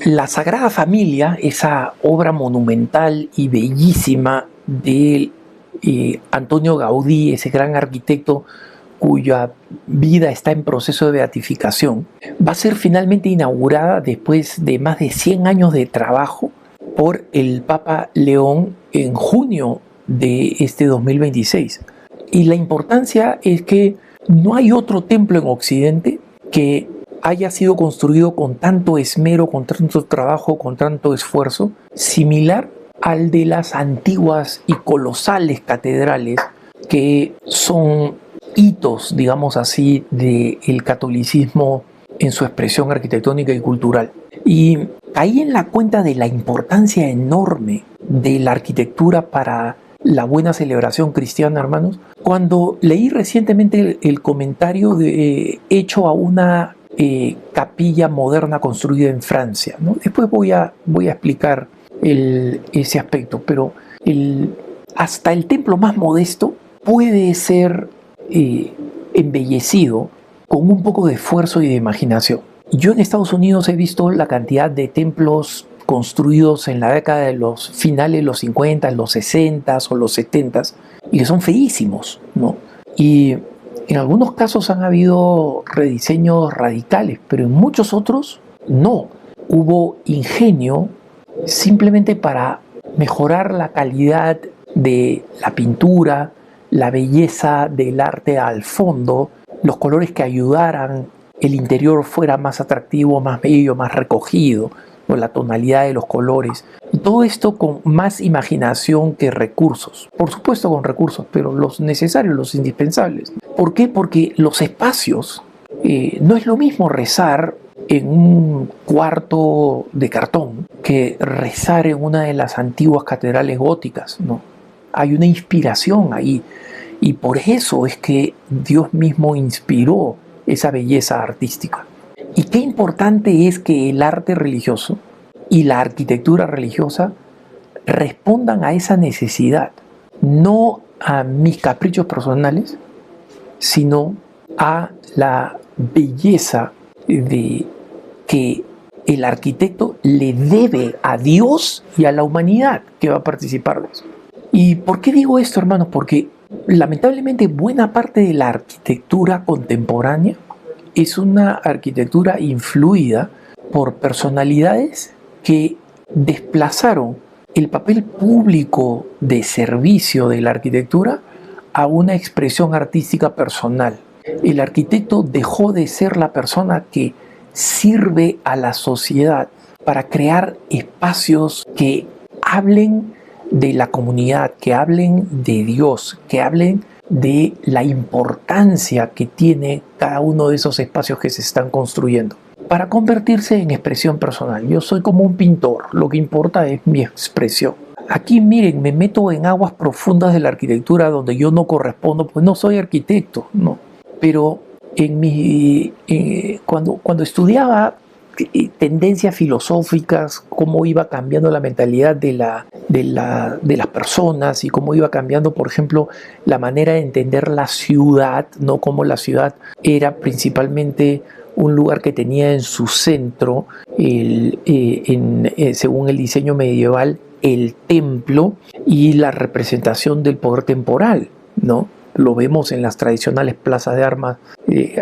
La Sagrada Familia, esa obra monumental y bellísima de Antonio Gaudí, ese gran arquitecto cuya vida está en proceso de beatificación, va a ser finalmente inaugurada después de más de 100 años de trabajo por el Papa León en junio de este 2026. Y la importancia es que no hay otro templo en Occidente que haya sido construido con tanto esmero, con tanto trabajo, con tanto esfuerzo, similar al de las antiguas y colosales catedrales que son hitos, digamos así, del catolicismo en su expresión arquitectónica y cultural. Y caí en la cuenta de la importancia enorme de la arquitectura para la buena celebración cristiana, hermanos, cuando leí recientemente el comentario hecho a una capilla moderna construida en Francia, ¿no? Después voy a explicar ese aspecto, pero hasta el templo más modesto puede ser embellecido con un poco de esfuerzo y de imaginación. Yo en Estados Unidos he visto la cantidad de templos construidos en la década de los finales de los 50, los 60 o los 70 y que son feísimos, ¿no? Y en algunos casos han habido rediseños radicales, pero en muchos otros no. Hubo ingenio simplemente para mejorar la calidad de la pintura, la belleza del arte al fondo, los colores que ayudaran el interior fuera más atractivo, más bello, más recogido, o la tonalidad de los colores. Y todo esto con más imaginación que recursos. Por supuesto con recursos, pero los necesarios, los indispensables. ¿Por qué? Porque los espacios, no es lo mismo rezar en un cuarto de cartón que rezar en una de las antiguas catedrales góticas, ¿no? Hay una inspiración ahí. Y por eso es que Dios mismo inspiró esa belleza artística. Y qué importante es que el arte religioso y la arquitectura religiosa respondan a esa necesidad, no a mis caprichos personales, sino a la belleza de que el arquitecto le debe a Dios y a la humanidad que va a participar de eso. ¿Y por qué digo esto, hermanos? Porque lamentablemente buena parte de la arquitectura contemporánea es una arquitectura influida por personalidades que desplazaron el papel público de servicio de la arquitectura a una expresión artística personal. El arquitecto dejó de ser la persona que sirve a la sociedad para crear espacios que hablen de la comunidad, que hablen de Dios, que hablen de la importancia que tiene cada uno de esos espacios que se están construyendo, para convertirse en expresión personal. Yo soy como un pintor, lo que importa es mi expresión. Aquí miren, me meto en aguas profundas de la arquitectura donde yo no correspondo, pues no soy arquitecto, no. Pero cuando estudiaba tendencias filosóficas, cómo iba cambiando la mentalidad de las personas y cómo iba cambiando, por ejemplo, la manera de entender la ciudad, ¿no? Cómo la ciudad era principalmente un lugar que tenía en su centro, según el diseño medieval, el templo y la representación del poder temporal, ¿no? Lo vemos en las tradicionales plazas de armas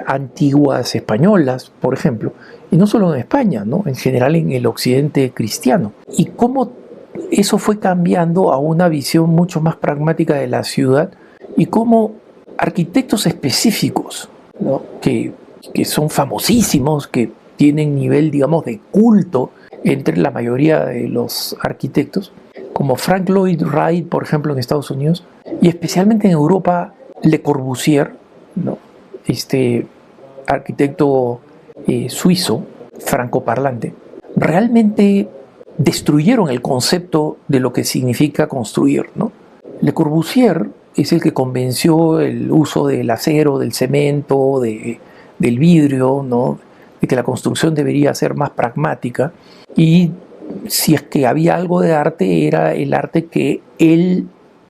antiguas españolas, por ejemplo, y no solo en España, ¿no? En general en el occidente cristiano. Y cómo eso fue cambiando a una visión mucho más pragmática de la ciudad y cómo arquitectos específicos, ¿no? que son famosísimos, que tienen nivel, digamos, de culto entre la mayoría de los arquitectos, como Frank Lloyd Wright, por ejemplo, en Estados Unidos, y especialmente en Europa, Le Corbusier, ¿no? Este arquitecto suizo, francoparlante, realmente destruyeron el concepto de lo que significa construir, ¿no? Le Corbusier es el que convenció el uso del acero, del cemento, del vidrio, ¿no? De que la construcción debería ser más pragmática, y si es que había algo de arte, era el arte que el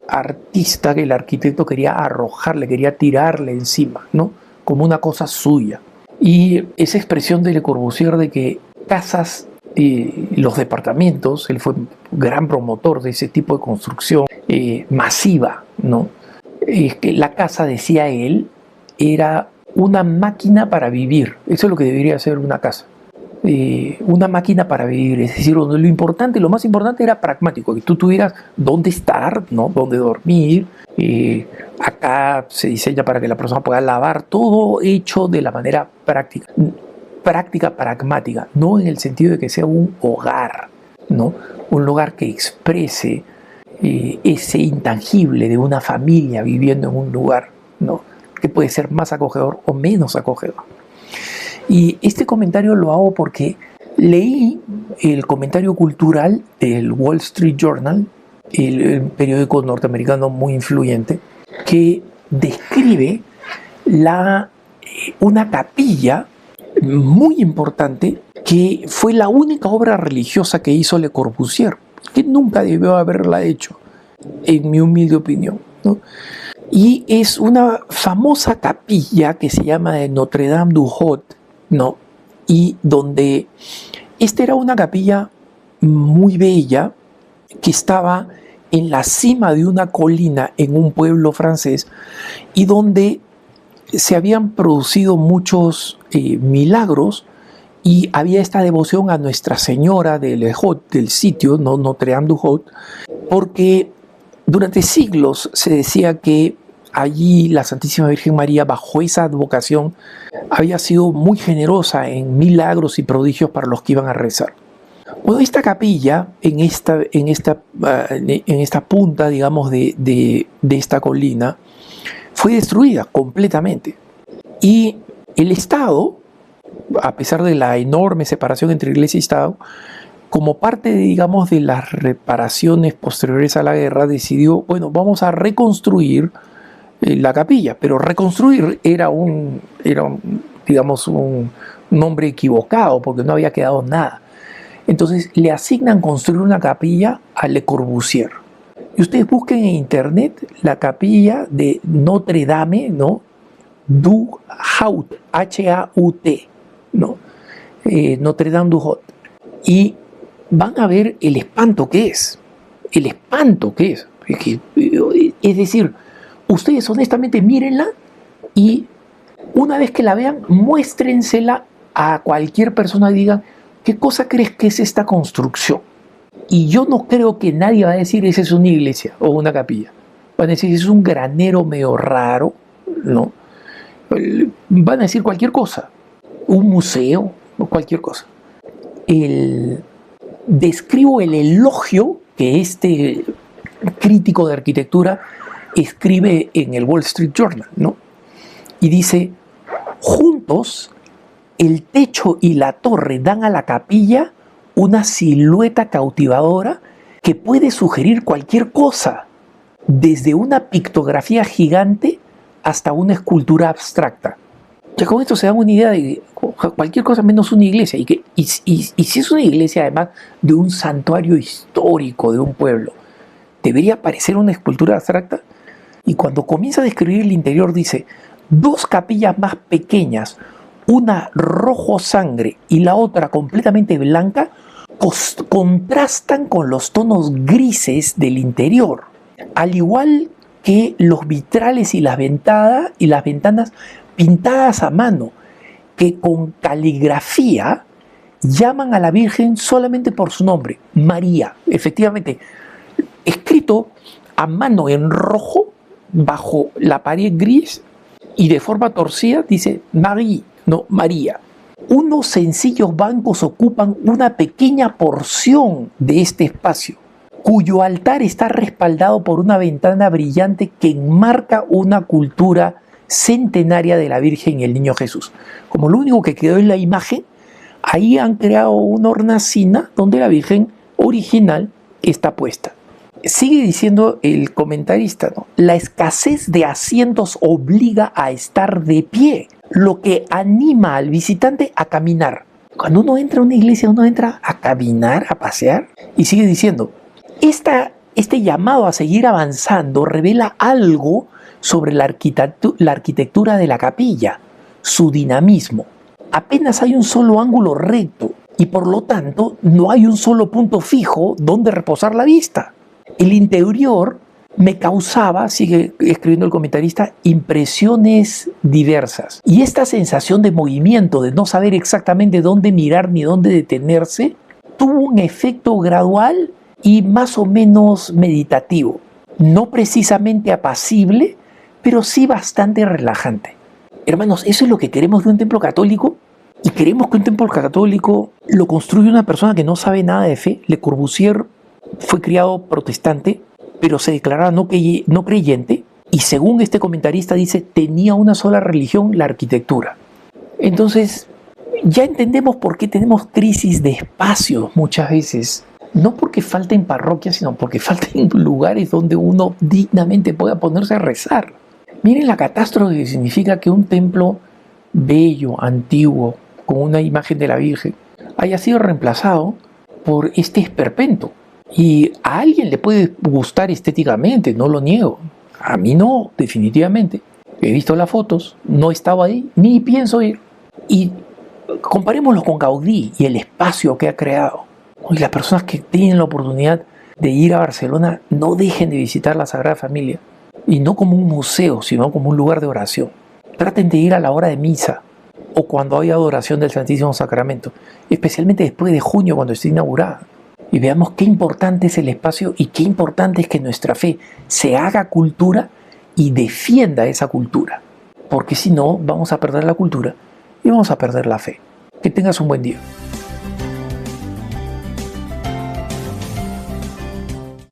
artista, que el arquitecto quería arrojarle, quería tirarle encima, ¿no? Como una cosa suya. Y esa expresión de Le Corbusier de que casas los departamentos. Él fue gran promotor de ese tipo de construcción masiva, ¿no? Que la casa, decía él, era una máquina para vivir. Eso es lo que debería ser una casa. Una máquina para vivir, es decir, donde lo más importante era pragmático, que tú tuvieras dónde estar, ¿no? Dónde dormir. Acá se diseña para que la persona pueda lavar, todo hecho de la manera práctica, pragmática, no en el sentido de que sea un hogar, ¿no? Un lugar que exprese ese intangible de una familia viviendo en un lugar, ¿no? Que puede ser más acogedor o menos acogedor. Y este comentario lo hago porque leí el comentario cultural del Wall Street Journal, el periódico norteamericano muy influyente, que describe una capilla muy importante que fue la única obra religiosa que hizo Le Corbusier, que nunca debió haberla hecho, en mi humilde opinión, ¿no? Y es una famosa capilla que se llama de Notre Dame du Haut, ¿no? Y donde esta era una capilla muy bella que estaba en la cima de una colina en un pueblo francés y donde se habían producido muchos milagros y había esta devoción a Nuestra Señora de Le Haut, del sitio, ¿no? Notre Dame du Haut, porque durante siglos se decía que allí la Santísima Virgen María, bajo esa advocación, había sido muy generosa en milagros y prodigios para los que iban a rezar. Bueno, esta capilla, en esta punta, digamos, de esta colina, fue destruida completamente. Y el Estado, a pesar de la enorme separación entre Iglesia y Estado, como parte, digamos, de las reparaciones posteriores a la guerra, decidió, bueno, vamos a reconstruir la capilla, pero reconstruir era digamos, un nombre equivocado, porque no había quedado nada. Entonces le asignan construir una capilla a Le Corbusier. Y ustedes busquen en internet la capilla de Notre Dame, ¿no? Du Haut, H-A-U-T, ¿no? Notre Dame du Haut. Y van a ver el espanto que es. El espanto que es. Es decir, ustedes honestamente mírenla y una vez que la vean, muéstrensela a cualquier persona y digan, ¿qué cosa crees que es esta construcción? Y yo no creo que nadie va a decir, esa es una iglesia o una capilla. Van a decir, es un granero medio raro, ¿no? Van a decir cualquier cosa, un museo o cualquier cosa. Describo el elogio que este crítico de arquitectura escribe en el Wall Street Journal, ¿no? Y dice, juntos, el techo y la torre dan a la capilla una silueta cautivadora que puede sugerir cualquier cosa, desde una pictografía gigante hasta una escultura abstracta. Ya con esto se dan una idea de cualquier cosa menos una iglesia. Y si es una iglesia, además de un santuario histórico de un pueblo, ¿debería parecer una escultura abstracta? Y cuando comienza a describir el interior dice, dos capillas más pequeñas, una rojo sangre y la otra completamente blanca, contrastan con los tonos grises del interior, al igual que los vitrales y las ventanas pintadas a mano, que con caligrafía llaman a la Virgen solamente por su nombre, María. Efectivamente, escrito a mano en rojo, bajo la pared gris, y de forma torcida dice Marie, no María. Unos sencillos bancos ocupan una pequeña porción de este espacio, cuyo altar está respaldado por una ventana brillante que enmarca una cultura centenaria de la Virgen y el Niño Jesús. Como lo único que quedó en la imagen, ahí han creado una hornacina donde la Virgen original está puesta. Sigue diciendo el comentarista, ¿no? La escasez de asientos obliga a estar de pie, lo que anima al visitante a caminar. Cuando uno entra a una iglesia, uno entra a caminar, a pasear. Y sigue diciendo, este llamado a seguir avanzando revela algo sobre la arquitectura de la capilla, su dinamismo. Apenas hay un solo ángulo recto y por lo tanto no hay un solo punto fijo donde reposar la vista. El interior me causaba, sigue escribiendo el comentarista, impresiones diversas. Y esta sensación de movimiento, de no saber exactamente dónde mirar ni dónde detenerse, tuvo un efecto gradual y más o menos meditativo. No precisamente apacible, pero sí bastante relajante. Hermanos, eso es lo que queremos de un templo católico. Y queremos que un templo católico lo construya una persona que no sabe nada de fe. Le Corbusier fue criado protestante, pero se declaraba no creyente, y según este comentarista dice, tenía una sola religión, la arquitectura. Entonces, ya entendemos por qué tenemos crisis de espacios muchas veces. No porque falten parroquias, sino porque falten lugares donde uno dignamente pueda ponerse a rezar. Miren la catástrofe que significa que un templo bello, antiguo, con una imagen de la Virgen, haya sido reemplazado por este esperpento. Y a alguien le puede gustar estéticamente, no lo niego. A mí no, definitivamente. He visto las fotos, no estaba ahí, ni pienso ir. Y comparémoslo con Gaudí y el espacio que ha creado. Y las personas que tienen la oportunidad de ir a Barcelona, no dejen de visitar la Sagrada Familia. Y no como un museo, sino como un lugar de oración. Traten de ir a la hora de misa o cuando hay adoración del Santísimo Sacramento, especialmente después de junio, cuando esté inaugurada. Y veamos qué importante es el espacio y qué importante es que nuestra fe se haga cultura y defienda esa cultura. Porque si no, vamos a perder la cultura y vamos a perder la fe. Que tengas un buen día.